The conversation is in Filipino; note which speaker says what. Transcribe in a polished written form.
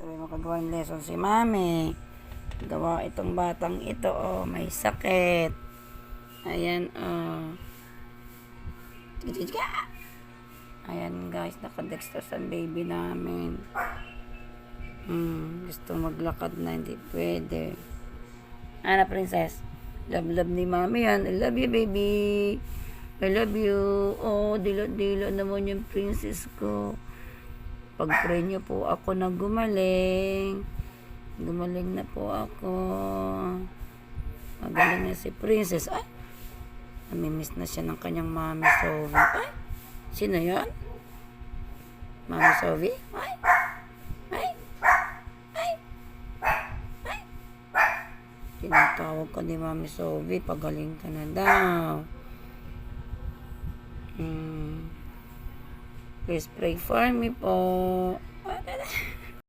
Speaker 1: Tuloy makagawa ng lesson si mami. Gawa itong batang ito, oh, may sakit. Ayan, oh. Ayan guys, nakadextrose ang baby namin. Gusto maglakad na, hindi pwede. Ana, princess. Love ni mami yan. I love you, baby. I love you. Oh, dilo-dilo naman yung princess ko. Pag-pray niyo po ako na gumaling. Gumaling na po ako. Magaling na si princess. Ay, namimiss na siya ng kanyang mami Sophie. Ay, sino yan? Mami Sophie? Ay, ay, ay, ay. Tinatawag ka ni mami Sophie. Pagaling ka na daw. Please pray for me po.